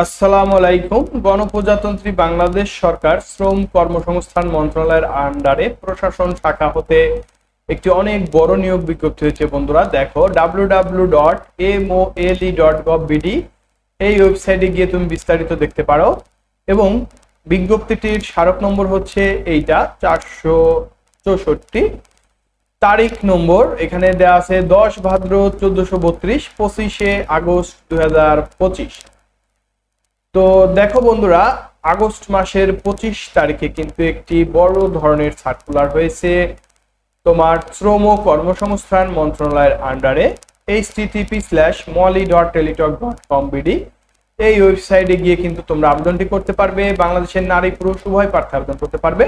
আসসালামু আলাইকুম। গণপ্রজাতন্ত্রী বাংলাদেশ সরকার শ্রম কর্মসংস্থান মন্ত্রণালয়ের আন্ডারে প্রশাসন শাখা হতে একটি অনেক বড় নিয়োগ বিজ্ঞপ্তি হয়েছে। বন্ধুরা দেখো, www.mole.gov.bd এই ওয়েবসাইটে গিয়ে তুমি বিস্তারিত দেখতে পারো এবং বিজ্ঞপ্তিটির স্মারক নম্বর হচ্ছে এইটা 464। তারিখ নম্বর এখানে দেওয়া আছে 10 ভাদ্র 1432, 25 আগস্ট 2025। তো দেখো বন্ধুরা, আগস্ট মাসের 25 তারিখে কিন্তু একটি বড় ধরনের সার্কুলার হয়েছে তোমার শ্রম ও কর্মসংস্থান মন্ত্রণালয়ের আন্ডারে http:/moli.teletalk.com.bd এই ওয়েবসাইটে গিয়ে কিন্তু তোমরা আবেদনটি করতে পারবে। বাংলাদেশের নারী পুরুষ উভয় প্রার্থী আবেদন করতে পারবে।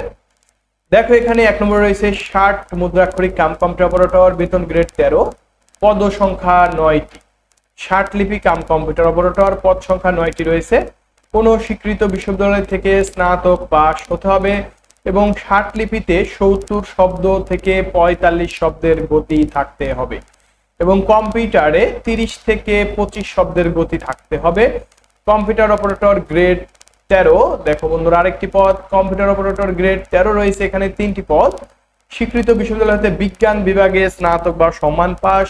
দেখো, এখানে 1 নম্বরে রয়েছে 60 মুদ্রাক্ষরিক কাম কম্পিউটার অপারেটর, বেতন গ্রেড 13, পদ সংখ্যা 9টি। 60 লিপি কাম কম্পিউটার অপারেটর, পদ সংখ্যা 9টি রয়েছে। কোনো স্বীকৃত বিশ্ববিদ্যালয় থেকে স্নাতক পাস হতে হবে এবং 60 লিপিতে 70 শব্দ থেকে 45 শব্দের গতি থাকতে হবে এবং কম্পিউটারে 30 থেকে 25 শব্দের গতি থাকতে হবে। Computer operator grade 13। দেখো বন্ধুরা, আরেকটি পদ কম্পিউটার অপারেটর গ্রেড 13 রয়েছে। এখানে 3টি পদ। স্বীকৃত বিশ্ববিদ্যালয় হতে বিজ্ঞান বিভাগে স্নাতক বা সম্মান পাস।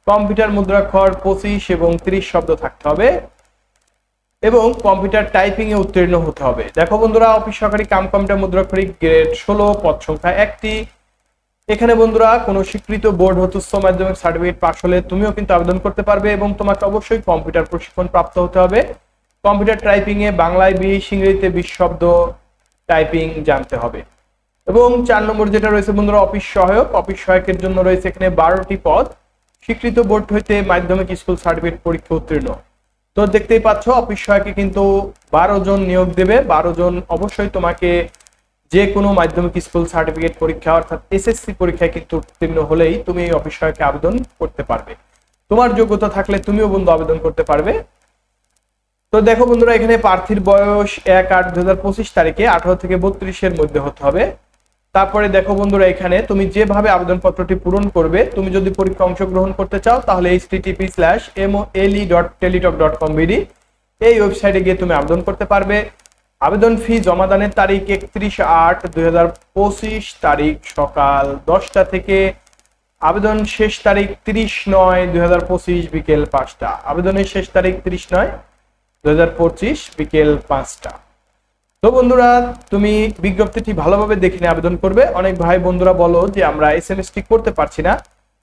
কম্পিউটার মুদ্রাক্ষর 25 এবং 30 শব্দ থাকতে হবে এবং কম্পিউটার টাইপিং এ উত্তীর্ণ হতে হবে। দেখো বন্ধুরা, অফিস সহকারী কাম কম্পিউটার মুদ্রাক্ষরিক গ্রেড 16, পদ সংখ্যা 1টি। এখানে বন্ধুরা কোনো স্বীকৃত বোর্ড হতে উচ্চ মাধ্যমিক সার্টিফিকেট পাস হলে তুমিও কিন্তু আবেদন করতে পারবে এবং তোমাকে অবশ্যই কম্পিউটার প্রশিক্ষণ প্রাপ্ত হতে হবে। কম্পিউটার টাইপিং এ বাংলায় 20, ইংরেজিতে 20 শব্দ টাইপিং জানতে হবে। এবং 4 নম্বর যেটা রয়েছে বন্ধুরা, অফিস সহায়ক। অফিস সহায়কের জন্য রয়েছে এখানে 12টি পদ। স্বীকৃত বোর্ড হইতে মাধ্যমিক স্কুল সার্টিফিকেট পরীক্ষা উত্তীর্ণ। তো দেখতেই পাচ্ছ, অফিস সহায়কে কিন্তু 12 জন নিয়োগ দেবে। 12 জন অবশ্যই তোমাকে যে কোনো মাধ্যমিক স্কুল সার্টিফিকেট পরীক্ষা অর্থাৎ এসএসসি পরীক্ষায় কিন্তু উত্তীর্ণ হলেই তুমি এই অফিস সহায়কে আবেদন করতে পারবে। তোমার যোগ্যতা থাকলে তুমিও বন্ধু আবেদন করতে পারবে। তো দেখো বন্ধুরা, এখানে প্রার্থীর বয়স 1/8/2025 তারিখে 18 থেকে 32-এর মধ্যে হতে হবে। তারপরে দেখো বন্ধুরা, এখানে তুমি যেভাবে আবেদনপত্রটি পূরণ করবে, তুমি যদি পরীক্ষা অংশগ্রহণ করতে চাও তাহলে http:/mole.teletalk.com.bd এই ওয়েবসাইটে গিয়ে তুমি আবেদন করতে পারবে। আবেদন ফি জমাদানের তারিখ 31/8/2025 তারিখ সকাল 10টা থেকে। আবেদন শেষ তারিখ 30/9/2025 বিকেল 5টা। আবেদনের শেষ তারিখ 30/9/2025 বিকেল 5টা। তো বন্ধুরা, তুমি বিজ্ঞপ্তিটি ভালোভাবে দেখে নিয়ে আবেদন করবে। অনেক ভাই বন্ধুরা বলো যে আমরা এসএমএসটি করতে পারছি না।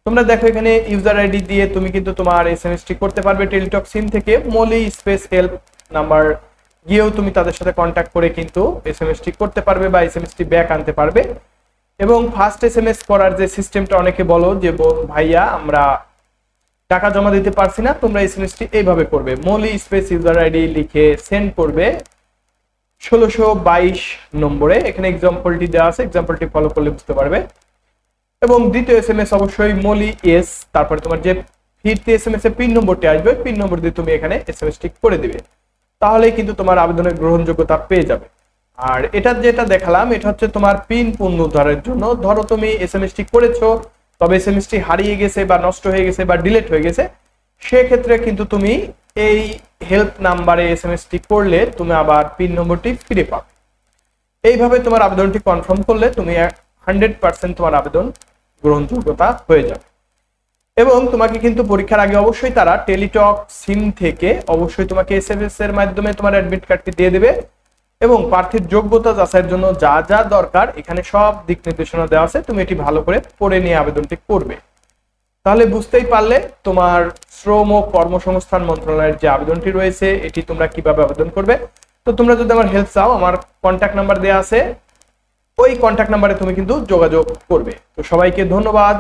তোমরা দেখো, এখানে ইউজার আইডি দিয়ে তুমি কিন্তু তোমার এসএমএসটি করতে পারবে। টেলিটক সিম থেকে মলি স্পেস হেল্প নাম্বার গিয়েও তুমি তাদের সাথে কন্ট্যাক্ট করে কিন্তু এসএমএসটি করতে পারবে বা এসএমএসটি ব্যাক আনতে পারবে। এবং ফার্স্ট এসএমএস করার যে সিস্টেমটা, অনেকে বলো যে ভাইয়া আমরা টাকা জমা দিতে পারছি না, তোমরা এসএমএসটি এইভাবে করবে। মলি স্পেস ইউজার আইডি লিখে সেন্ড করবে 1622 নম্বরে। এখানে এক্সাম্পলটি দেওয়া আছে, এক্সাম্পলটি ফলো করলে বুঝতে পারবে। এবং দ্বিতীয় এসএমএস অবশ্যই মলি এস, তারপরে তোমার যে ফিরতি এসএমএস এর পিন নম্বরটি আসবে, পিন নম্বর দিয়ে তুমি এখানে এসএমএসটি করে দিবে। তাহলেই কিন্তু তোমার আবেদনের গ্রহণযোগ্যতা পেয়ে যাবে। আর এটা যেটা দেখালাম, এটা হচ্ছে তোমার পিন পুনরুদ্ধারের জন্য। ধরো তুমি এসএমএসটি করেছো, তবে এসএমএসটি হারিয়ে গেছে বা নষ্ট হয়ে গেছে বা ডিলিট হয়ে গেছে, সেক্ষেত্রে কিন্তু তুমি এই হেল্প নাম্বারে এসএমএসটি করলে তুমি আবার পিন নম্বরটি ফিরে পাবে। এইভাবে তোমার আবেদনটি কনফার্ম করলে তুমি 100% তোমার আবেদন গ্রহণযোগ্যতা হয়ে যাবে। এবং তোমাকে কিন্তু পরীক্ষার আগে অবশ্যই তারা টেলিটক সিম থেকে অবশ্যই তোমাকে এসএমএস এর মাধ্যমে তোমার অ্যাডমিট কার্ডটি দিয়ে দেবে এবং প্রার্থীর যোগ্যতা যাচাইয়ের জন্য যা যা দরকার এখানে সব দিক নির্দেশনা দেওয়া আছে। তুমি এটি ভালো করে পড়ে নিয়ে আবেদনটি করবে। তাহলে বুঝতেই পারলে তোমার শ্রম ও কর্মসংস্থান মন্ত্রণালয়ের যে আবেদনটি রয়েছে এটি তোমরা কিভাবে আবেদন করবে। তো তোমরা যদি আমার হেল্প চাও, আমার কন্ট্যাক্ট নাম্বার দেওয়া আছে, ওই কন্ট্যাক্ট নাম্বারে তুমি কিন্তু যোগাযোগ করবে। তো সবাইকে ধন্যবাদ।